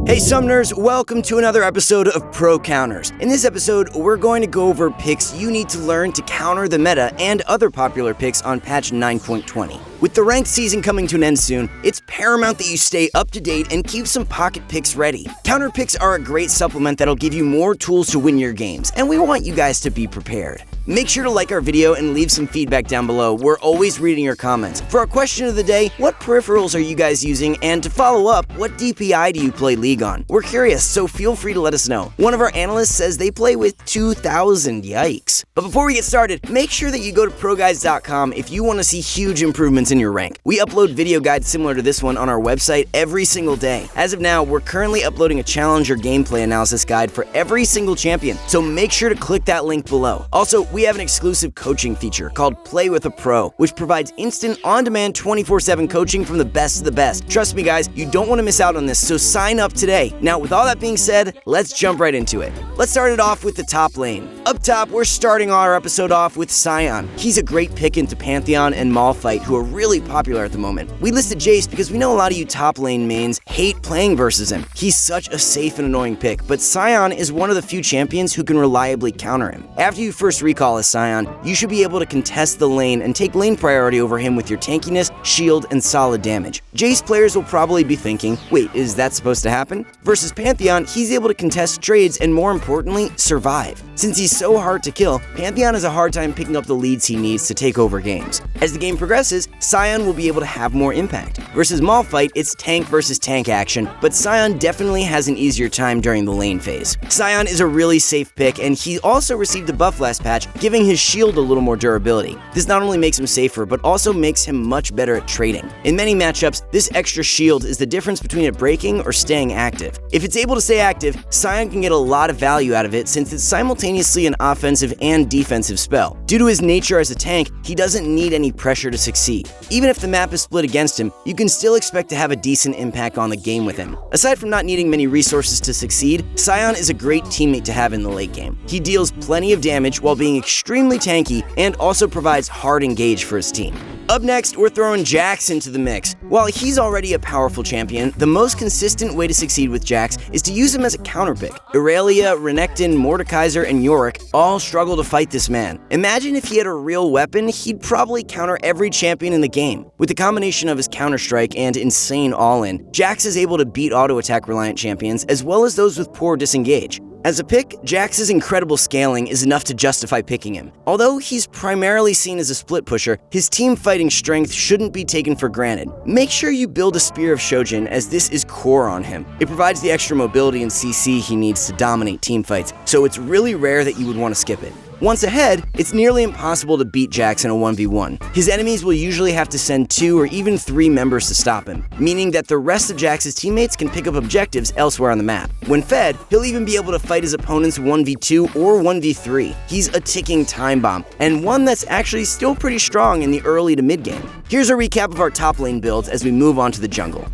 Hey Summoners, welcome to another episode of Pro Counters. In this episode, we're going to go over picks you need to learn to counter the meta and other popular picks on patch 9.20. With the ranked season coming to an end soon, it's paramount that you stay up to date and keep some pocket picks ready. Counterpicks are a great supplement that'll give you more tools to win your games, and we want you guys to be prepared. Make sure to like our video and leave some feedback down below. We're always reading your comments. For our question of the day, what peripherals are you guys using? And to follow up, what DPI do you play League on? We're curious, so feel free to let us know. One of our analysts says they play with 2,000, yikes. But before we get started, make sure that you go to ProGuides.com if you want to see huge improvements in your rank. We upload video guides similar to this one on our website every single day. As of now, we're currently uploading a challenge or gameplay analysis guide for every single champion, so make sure to click that link below. Also, we have an exclusive coaching feature called Play with a Pro, which provides instant, on-demand, 24/7 coaching from the best of the best. Trust me guys, you don't want to miss out on this, so sign up today. Now, with all that being said, let's jump right into it. Let's start it off with the top lane. Up top, we're starting our episode off with Sion. He's a great pick into Pantheon and Malphite, who are really popular at the moment. We listed Jace because we know a lot of you top lane mains hate playing versus him. He's such a safe and annoying pick, but Sion is one of the few champions who can reliably counter him. After you first recall a Sion, you should be able to contest the lane and take lane priority over him with your tankiness, shield, and solid damage. Jace players will probably be thinking, wait, is that supposed to happen? Versus Pantheon, he's able to contest trades and more importantly, survive. Since he's so hard to kill, Pantheon has a hard time picking up the leads he needs to take over games. As the game progresses, Sion will be able to have more impact. Versus Malphite, it's tank versus tank action, but Sion definitely has an easier time during the lane phase. Sion is a really safe pick, and he also received a buff last patch, giving his shield a little more durability. This not only makes him safer, but also makes him much better at trading. In many matchups, this extra shield is the difference between it breaking or staying active. If it's able to stay active, Sion can get a lot of value out of it since it's simultaneously an offensive and defensive spell. Due to his nature as a tank, he doesn't need any pressure to succeed. Even if the map is split against him, you can still expect to have a decent impact on the game with him. Aside from not needing many resources to succeed, Sion is a great teammate to have in the late game. He deals plenty of damage while being extremely tanky and also provides hard engage for his team. Up next, we're throwing Jax into the mix. While he's already a powerful champion, the most consistent way to succeed with Jax is to use him as a counterpick. Irelia, Renekton, Mordekaiser, and Yorick all struggle to fight this man. Imagine if he had a real weapon, he'd probably counter every champion in the game. With the combination of his counter-strike and insane all-in, Jax is able to beat auto-attack reliant champions as well as those with poor disengage. As a pick, Jax's incredible scaling is enough to justify picking him. Although he's primarily seen as a split pusher, his team fighting strength shouldn't be taken for granted. Make sure you build a Spear of Shojin, as this is core on him. It provides the extra mobility and CC he needs to dominate team fights, so it's really rare that you would want to skip it. Once ahead, it's nearly impossible to beat Jax in a 1v1. His enemies will usually have to send 2 or even 3 members to stop him, meaning that the rest of Jax's teammates can pick up objectives elsewhere on the map. When fed, he'll even be able to fight his opponents 1v2 or 1v3. He's a ticking time bomb, and one that's actually still pretty strong in the early to mid game. Here's a recap of our top lane builds as we move on to the jungle.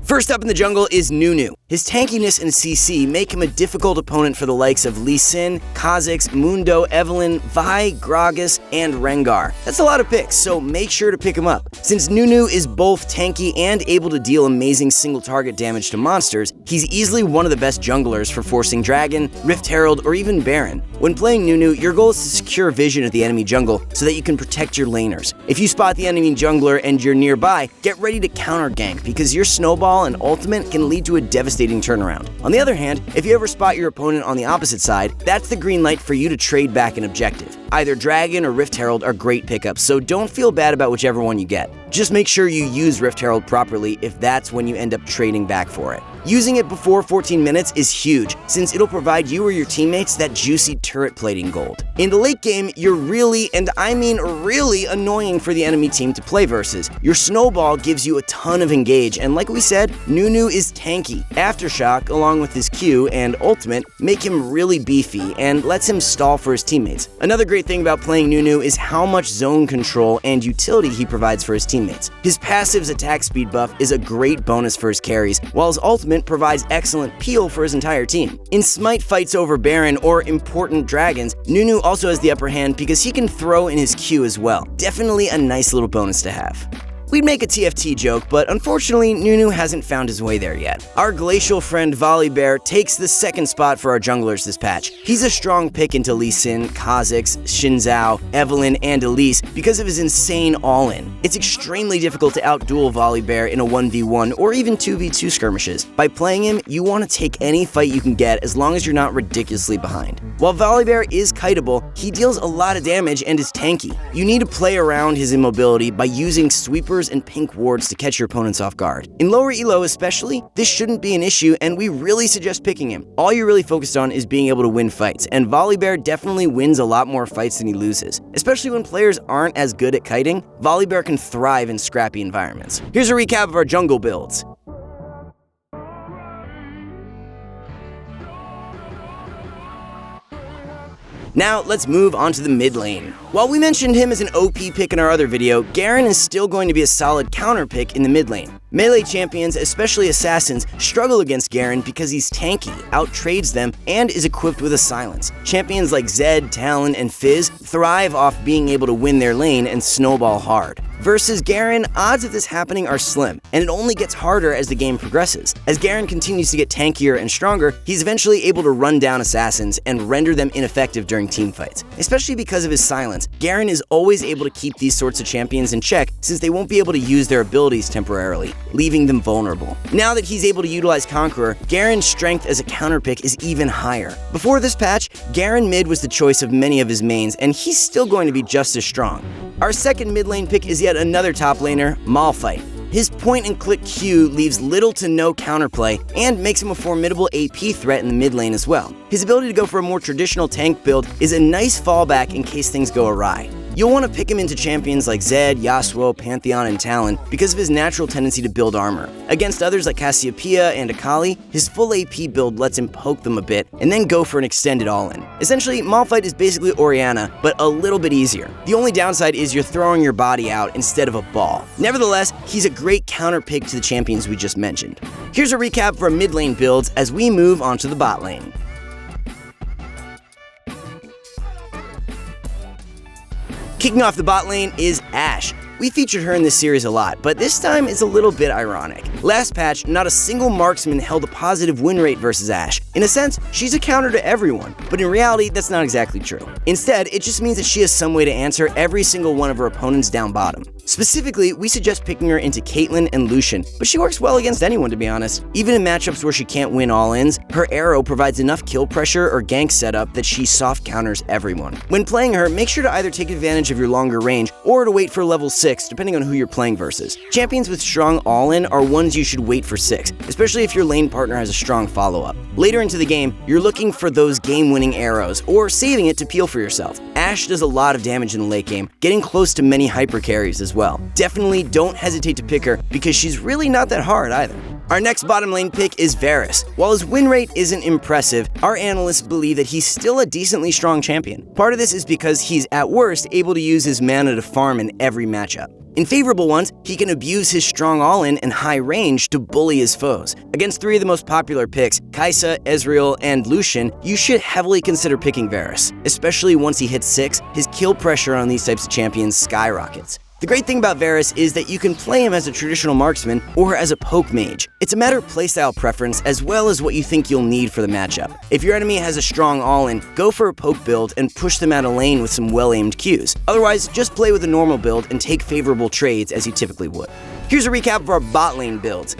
First up in the jungle is Nunu. His tankiness and CC make him a difficult opponent for the likes of Lee Sin, Kha'Zix, Mundo, Evelynn, Vi, Gragas, and Rengar. That's a lot of picks, so make sure to pick him up. Since Nunu is both tanky and able to deal amazing single target damage to monsters, he's easily one of the best junglers for forcing Dragon, Rift Herald, or even Baron. When playing Nunu, your goal is to secure vision of the enemy jungle so that you can protect your laners. If you spot the enemy jungler and you're nearby, get ready to counter gank because your snowball and ultimate can lead to a devastating turnaround. On the other hand, if you ever spot your opponent on the opposite side, that's the green light for you to trade back an objective. Either Dragon or Rift Herald are great pickups, so don't feel bad about whichever one you get. Just make sure you use Rift Herald properly if that's when you end up trading back for it. Using it before 14 minutes is huge, since it'll provide you or your teammates that juicy turret plating gold. In the late game, you're really, and I mean really, annoying for the enemy team to play versus. Your snowball gives you a ton of engage, and like we said, Nunu is tanky. Aftershock, along with his Q and ultimate, make him really beefy and lets him stall for his teammates. Another great thing about playing Nunu is how much zone control and utility he provides for his teammates. His passive's attack speed buff is a great bonus for his carries, while his ultimate ultimate provides excellent peel for his entire team. In smite fights over Baron or important dragons, Nunu also has the upper hand because he can throw in his Q as well. Definitely a nice little bonus to have. We'd make a TFT joke, but unfortunately, Nunu hasn't found his way there yet. Our glacial friend Volibear takes the second spot for our junglers this patch. He's a strong pick into Lee Sin, Kha'Zix, Xin Zhao, Evelynn, and Elise because of his insane all-in. It's extremely difficult to outduel Volibear in a 1v1 or even 2v2 skirmishes. By playing him, you want to take any fight you can get as long as you're not ridiculously behind. While Volibear is kiteable, he deals a lot of damage and is tanky. You need to play around his immobility by using sweepers and pink wards to catch your opponents off guard. In lower elo especially, this shouldn't be an issue and we really suggest picking him. All you're really focused on is being able to win fights, and Volibear definitely wins a lot more fights than he loses. Especially when players aren't as good at kiting, Volibear can thrive in scrappy environments. Here's a recap of our jungle builds. Now, let's move on to the mid lane. While we mentioned him as an OP pick in our other video, Garen is still going to be a solid counter pick in the mid lane. Melee champions, especially assassins, struggle against Garen because he's tanky, outtrades them, and is equipped with a silence. Champions like Zed, Talon, and Fizz thrive off being able to win their lane and snowball hard. Versus Garen, odds of this happening are slim, and it only gets harder as the game progresses. As Garen continues to get tankier and stronger, he's eventually able to run down assassins and render them ineffective during teamfights. Especially because of his silence, Garen is always able to keep these sorts of champions in check since they won't be able to use their abilities temporarily, leaving them vulnerable. Now that he's able to utilize Conqueror, Garen's strength as a counter pick is even higher. Before this patch, Garen mid was the choice of many of his mains, and he's still going to be just as strong. Our second mid lane pick is yet another top laner, Malphite. His point-and-click Q leaves little to no counterplay and makes him a formidable AP threat in the mid lane as well. His ability to go for a more traditional tank build is a nice fallback in case things go awry. You'll want to pick him into champions like Zed, Yasuo, Pantheon, and Talon because of his natural tendency to build armor. Against others like Cassiopeia and Akali, his full AP build lets him poke them a bit and then go for an extended all-in. Essentially, Malphite is basically Orianna, but a little bit easier. The only downside is you're throwing your body out instead of a ball. Nevertheless, he's a great counter pick to the champions we just mentioned. Here's a recap for mid lane builds as we move on to the bot lane. Kicking off the bot lane is Ashe. We featured her in this series a lot, but this time it's a little bit ironic. Last patch, not a single marksman held a positive win rate versus Ashe. In a sense, she's a counter to everyone, but in reality, that's not exactly true. Instead, it just means that she has some way to answer every single one of her opponents down bottom. Specifically, we suggest picking her into Caitlyn and Lucian, but she works well against anyone to be honest. Even in matchups where she can't win all-ins, her arrow provides enough kill pressure or gank setup that she soft counters everyone. When playing her, make sure to either take advantage of your longer range or to wait for level 6, depending on who you're playing versus. Champions with strong all-in are ones you should wait for 6, especially if your lane partner has a strong follow-up. Later into the game, you're looking for those game-winning arrows, or saving it to peel for yourself. Ashe does a lot of damage in the late game, getting close to many hyper carries as well. Definitely don't hesitate to pick her because she's really not that hard either. Our next bottom lane pick is Varus. While his win rate isn't impressive, our analysts believe that he's still a decently strong champion. Part of this is because he's at worst able to use his mana to farm in every matchup. In favorable ones, he can abuse his strong all-in and high range to bully his foes. Against 3 of the most popular picks, Kai'Sa, Ezreal, and Lucian, you should heavily consider picking Varus. Especially once he hits 6, his kill pressure on these types of champions skyrockets. The great thing about Varus is that you can play him as a traditional marksman or as a poke mage. It's a matter of playstyle preference as well as what you think you'll need for the matchup. If your enemy has a strong all-in, go for a poke build and push them out of lane with some well-aimed Qs. Otherwise, just play with a normal build and take favorable trades as you typically would. Here's a recap of our bot lane builds.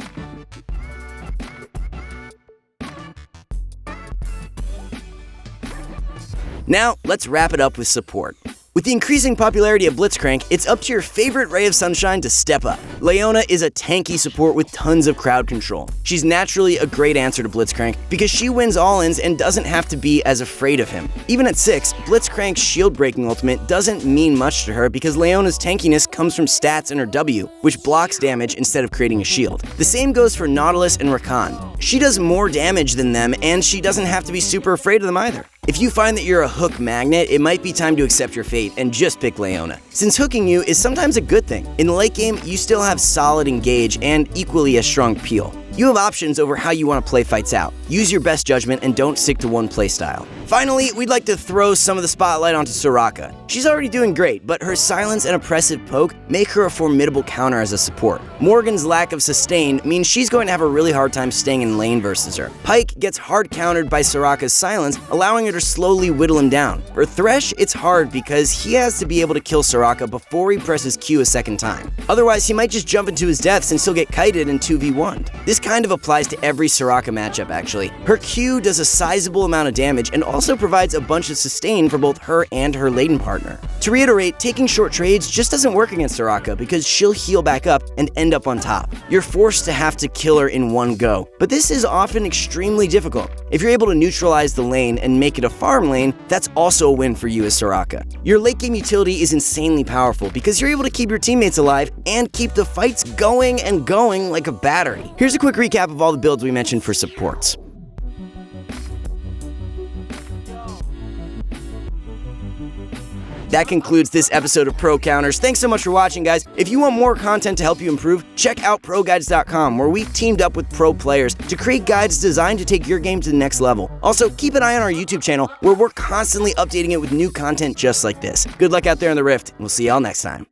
Now, let's wrap it up with support. With the increasing popularity of Blitzcrank, it's up to your favorite ray of sunshine to step up. Leona is a tanky support with tons of crowd control. She's naturally a great answer to Blitzcrank because she wins all-ins and doesn't have to be as afraid of him. Even at 6, Blitzcrank's shield-breaking ultimate doesn't mean much to her because Leona's tankiness comes from stats in her W, which blocks damage instead of creating a shield. The same goes for Nautilus and Rakan. She does more damage than them, and she doesn't have to be super afraid of them either. If you find that you're a hook magnet, it might be time to accept your fate and just pick Leona, since hooking you is sometimes a good thing. In the late game, you still have solid engage and equally as strong peel. You have options over how you want to play fights out. Use your best judgment and don't stick to one playstyle. Finally, we'd like to throw some of the spotlight onto Soraka. She's already doing great, but her silence and oppressive poke make her a formidable counter as a support. Morgan's lack of sustain means she's going to have a really hard time staying in lane versus her. Pyke gets hard countered by Soraka's silence, allowing her to slowly whittle him down. For Thresh, it's hard because he has to be able to kill Soraka before he presses Q a second time. Otherwise, he might just jump into his deaths and still get kited and 2v1'd. This kind of applies to every Soraka matchup actually. Her Q does a sizable amount of damage and also provides a bunch of sustain for both her and her laden partner. To reiterate, taking short trades just doesn't work against Soraka because she'll heal back up and end up on top. You're forced to have to kill her in one go, but this is often extremely difficult. If you're able to neutralize the lane and make it a farm lane, that's also a win for you as Soraka. Your late game utility is insanely powerful because you're able to keep your teammates alive and keep the fights going and going like a battery. Here's a quick recap of all the builds we mentioned for supports. That concludes this episode of Pro Counters. Thanks so much for watching, guys. If you want more content to help you improve, check out ProGuides.com, where we've teamed up with pro players to create guides designed to take your game to the next level. Also, keep an eye on our YouTube channel, where we're constantly updating it with new content just like this. Good luck out there in the Rift, and we'll see y'all next time.